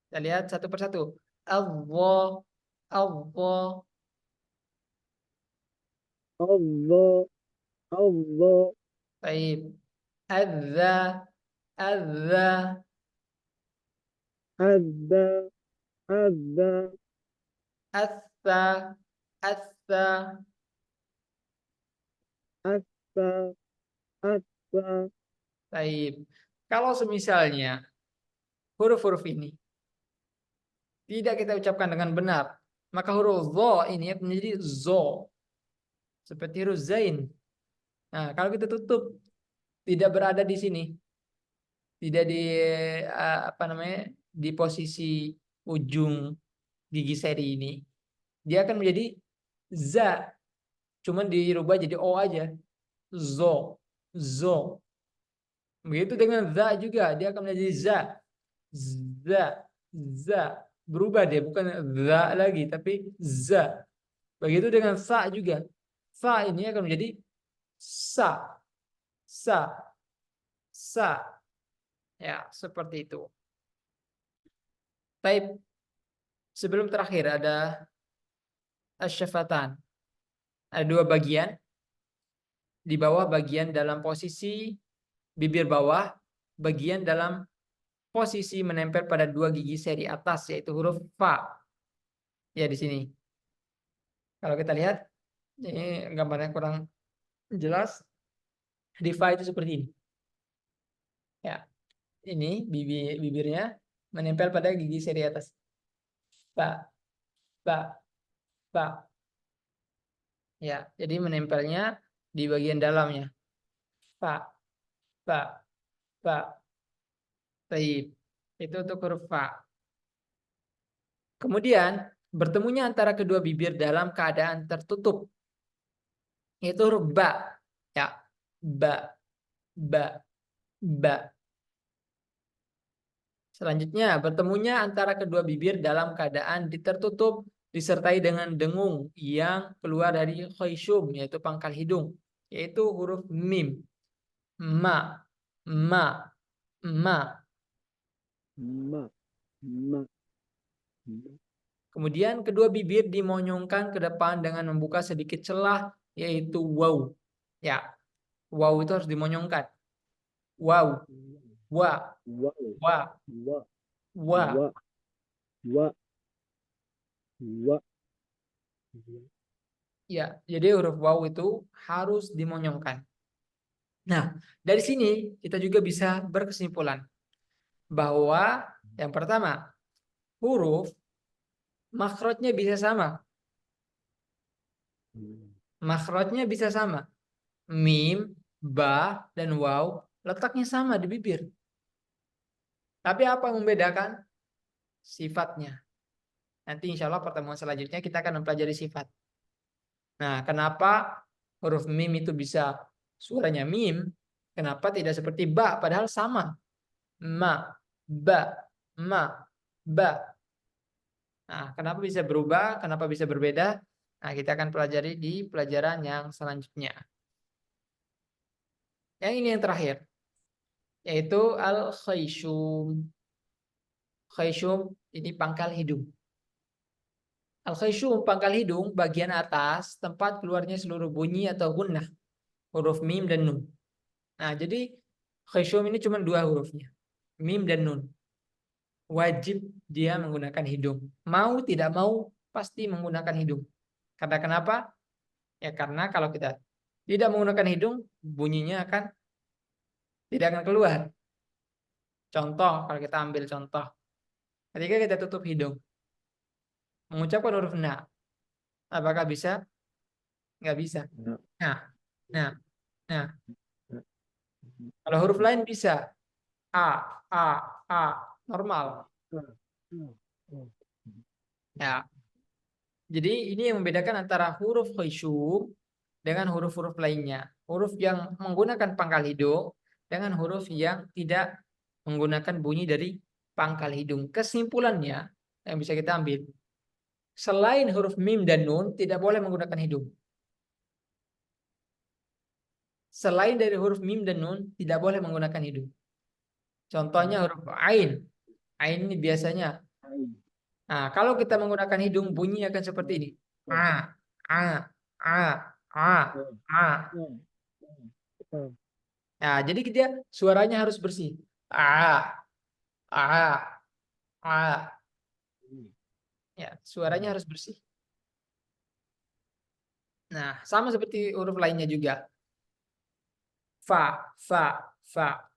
kita lihat satu persatu. Allah, Allah. Allah, Allah, Baik. Adza, adza, ada, ada, assa, assa. asa, asa. Baik. Kalau semisalnya huruf-huruf ini tidak kita ucapkan dengan benar, maka huruf zo ini menjadi zo seperti huruf zain. Nah, kalau kita tutup tidak berada di sini, tidak di apa namanya di posisi ujung gigi seri ini, dia akan menjadi za, cuman dirubah jadi o aja, zo, zo. Begitu dengan za juga, dia akan menjadi za, za, za. Berubah dia bukan za lagi tapi za. Begitu dengan sa juga. Sa ini akan menjadi sa, sa, sa. Ya, seperti itu. Baik, sebelum terakhir ada asyafatan. Ada dua bagian. Di bawah bagian dalam posisi bibir bawah, bagian dalam posisi menempel pada dua gigi seri atas yaitu huruf fa. Ya di sini. Kalau kita lihat ini gambarnya kurang jelas. Di fa itu seperti ini. Ya, ini bibirnya menempel pada gigi seri atas. Fa, fa, fa. Ya, jadi menempelnya di bagian dalamnya. Fa, fa, fa. Baik. Itu untuk huruf fa. Kemudian bertemunya antara kedua bibir dalam keadaan tertutup. Itu huruf ba. Ya, ba, ba, ba. Selanjutnya, bertemunya antara kedua bibir dalam keadaan tertutup disertai dengan dengung yang keluar dari khayshum, yaitu pangkal hidung, yaitu huruf mim. Ma, ma, ma. Ma, ma, ma. Kemudian kedua bibir dimonyongkan ke depan dengan membuka sedikit celah, yaitu waw. Ya, waw itu harus dimonyongkan. Waw, wa, Wa, wa, wa, wa. wa, wa, wa. Ya, jadi huruf waw itu harus dimonyongkan. Nah, dari sini kita juga bisa berkesimpulan bahwa yang pertama, huruf makhrajnya bisa sama. Makhrajnya bisa sama. Mim, ba, dan waw letaknya sama di bibir. Tapi apa yang membedakan? Sifatnya. Nanti insya Allah pertemuan selanjutnya kita akan mempelajari sifat. Nah, kenapa huruf mim itu bisa suaranya mim? Kenapa tidak seperti ba padahal sama? Ma, ba, ma, ba. Nah, kenapa bisa berubah? Kenapa bisa berbeda? Nah, kita akan pelajari di pelajaran yang selanjutnya. Yang ini yang terakhir, yaitu al-khayshum. Khayshum ini pangkal hidung. Al-khayshum pangkal hidung bagian atas tempat keluarnya seluruh bunyi atau gunnah, huruf mim dan nun. Nah, jadi khayshum ini cuma dua hurufnya, mim dan nun. wajib dia menggunakan hidung. Mau tidak mau pasti menggunakan hidung. Karena kenapa? Ya karena kalau kita tidak menggunakan hidung, bunyinya tidak akan keluar. Contoh, kalau kita ambil contoh, ketika kita tutup hidung, mengucapkan huruf na, apakah bisa? Nggak bisa. Nah, Nah, nah, nah. nah, Kalau huruf lain bisa. A, A, A, normal. nah, nah, nah. Ya, jadi ini yang membedakan antara huruf khusyuk dengan huruf-huruf lainnya. Huruf yang menggunakan pangkal hidung dengan huruf yang tidak menggunakan bunyi dari pangkal hidung. Kesimpulannya yang bisa kita ambil, selain huruf mim dan nun tidak boleh menggunakan hidung. Selain dari huruf mim dan nun tidak boleh menggunakan hidung. Contohnya huruf ain. Ain ini biasanya. Nah, kalau kita menggunakan hidung bunyi akan seperti ini. A, A, A, A, A. Nah, jadi dia suaranya harus bersih. A, A, A. Ya, suaranya harus bersih. Nah, sama seperti huruf lainnya juga. Fa, fa, fa.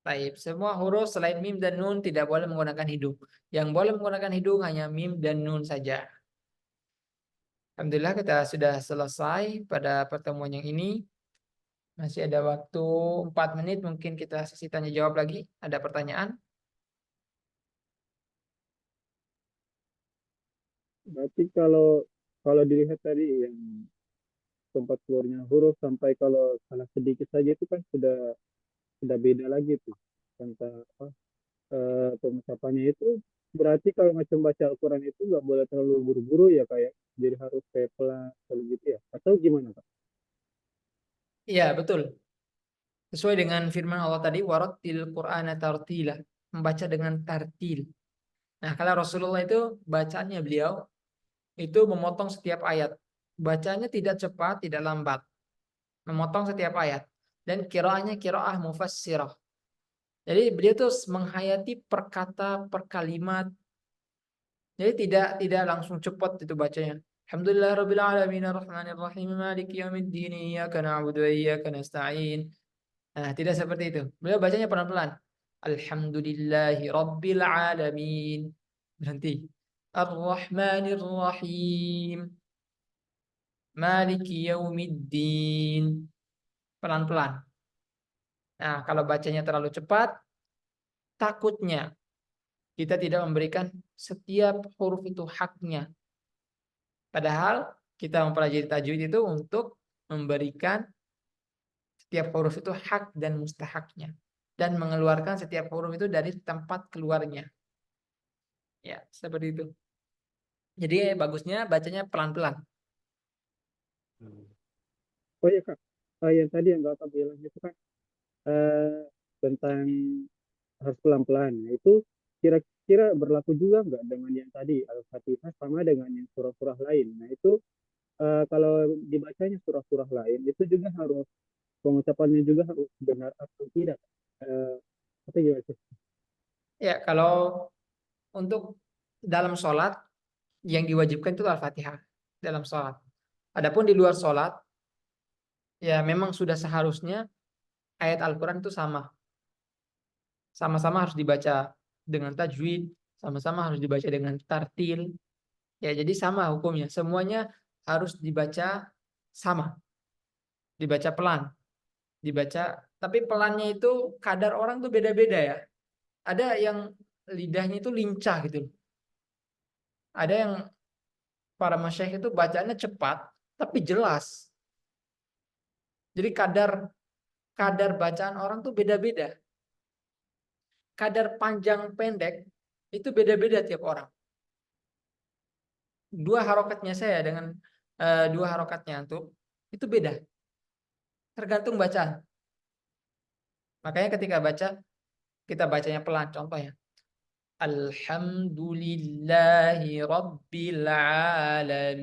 Taib. Semua huruf selain mim dan nun tidak boleh menggunakan hidung. Yang boleh menggunakan hidung hanya mim dan nun saja. Alhamdulillah kita sudah selesai pada pertemuan yang ini. Masih ada waktu 4 menit, mungkin kita sesi tanya jawab lagi. Ada pertanyaan? Berarti kalau kalau dilihat tadi yang tempat keluarnya huruf sampai kalau salah sedikit saja itu kan sudah beda lagi tuh tentang apa pengucapannya itu berarti kalau macam baca Al-Quran itu nggak boleh terlalu buru-buru ya kayak jadi harus kayak pelan kalau gitu ya atau gimana Kak? Iya, betul. Sesuai dengan firman Allah tadi, warattil Qur'ana tartila. Membaca dengan tartil. Nah, kalau Rasulullah itu bacaannya beliau itu memotong setiap ayat. Bacanya tidak cepat, tidak lambat. Memotong setiap ayat. Dan kiraahnya kiraah mufassirah. Jadi beliau tuh menghayati per kata, per kalimat. Jadi tidak langsung cepat itu bacanya. Alhamdulillah rabbil alamin arrahmanir rahim maliki yaumiddin iyyaka na'budu wa iyyaka nasta'in. Nah, tidak seperti itu. Beliau bacanya pelan-pelan. Alhamdulillahi rabbil alamin. Berhenti. Ar-Rahmanir Rahim. Maliki yaumiddin. Pelan-pelan. Nah, kalau bacanya terlalu cepat, takutnya kita tidak memberikan setiap huruf itu haknya. Padahal kita mempelajari tajwid itu untuk memberikan setiap huruf itu hak dan mustahaknya. Dan mengeluarkan setiap huruf itu dari tempat keluarnya. Ya, seperti itu. Jadi bagusnya bacanya pelan-pelan. Oh iya Kak, yang tadi yang Kakak bilang itu kan eh, tentang harus pelan-pelan. Nah, itu kira-kira berlaku juga nggak dengan yang tadi Al-Fatihah sama dengan yang surah-surah lain. Nah itu kalau dibacanya surah-surah lain itu juga harus pengucapannya juga harus benar atau tidak. Eh, apa gimana sih? Ya, kalau untuk dalam sholat yang diwajibkan itu Al-Fatihah dalam sholat. Adapun di luar sholat, ya memang sudah seharusnya ayat Al-Quran itu sama. Sama-sama harus dibaca dengan tajwid, sama-sama harus dibaca dengan tartil. Ya, jadi sama hukumnya. Semuanya harus dibaca sama, dibaca pelan, dibaca. Tapi pelannya itu kadar orang tuh beda-beda ya. Ada yang lidahnya itu lincah gitu. Ada yang para masyayikh itu bacaannya cepat tapi jelas. Jadi kadar kadar bacaan orang tuh beda-beda. Kadar panjang pendek itu beda-beda tiap orang. Dua harokatnya saya dengan dua harokatnya antum itu beda. Tergantung bacaan. Makanya ketika baca kita bacanya pelan. Contohnya, Alhamdulillahi Rabbil Alamin.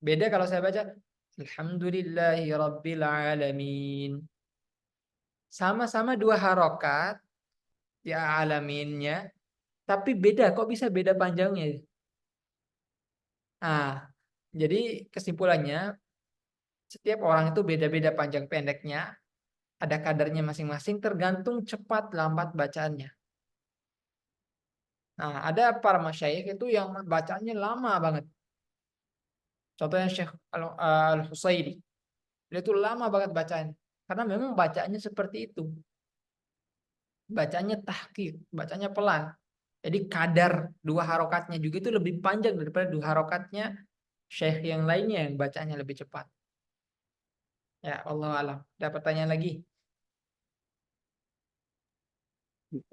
Beda kalau saya baca Alhamdulillahi Rabbil Alamin. Sama-sama 2 harokat ya alaminnya, tapi beda. Kok bisa beda panjangnya? Nah, jadi kesimpulannya setiap orang itu beda-beda panjang pendeknya, ada kadarnya masing-masing tergantung cepat lambat bacaannya. Nah, ada para masyayikh itu yang bacaannya lama banget. Contohnya Syekh Al-Husaini. Dia itu lama banget bacaan. Karena memang bacaannya seperti itu. Bacanya tahqiq, bacanya pelan. Jadi kadar 2 harokatnya juga itu lebih panjang daripada 2 harokatnya syekh yang lainnya yang bacanya lebih cepat. Ya, Allah alam. Ada pertanyaan lagi?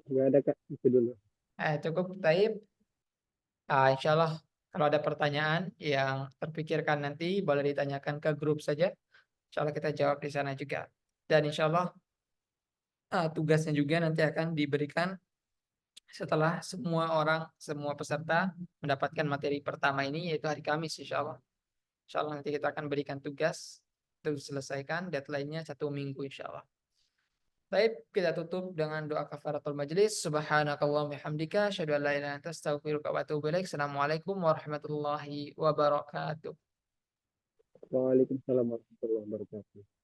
Nggak ada Kak, itu dulu. Cukup, Taib. Insya Allah kalau ada pertanyaan yang terpikirkan nanti boleh ditanyakan ke grup saja. Insya Allah kita jawab di sana juga. Dan insya Allah tugasnya juga nanti akan diberikan setelah semua peserta mendapatkan materi pertama ini yaitu hari Kamis insya Allah. Insya Allah nanti kita akan berikan tugas untuk selesaikan deadline-nya 1 minggu insya Allah. Baik, kita tutup dengan doa kafaratul majelis. Subhanakallahumma hamdika asyhadu an la ilaha illa anta astaghfiruka wa atubu ilaik. Assalamualaikum warahmatullahi wabarakatuh. Waalaikumsalam warahmatullahi wabarakatuh.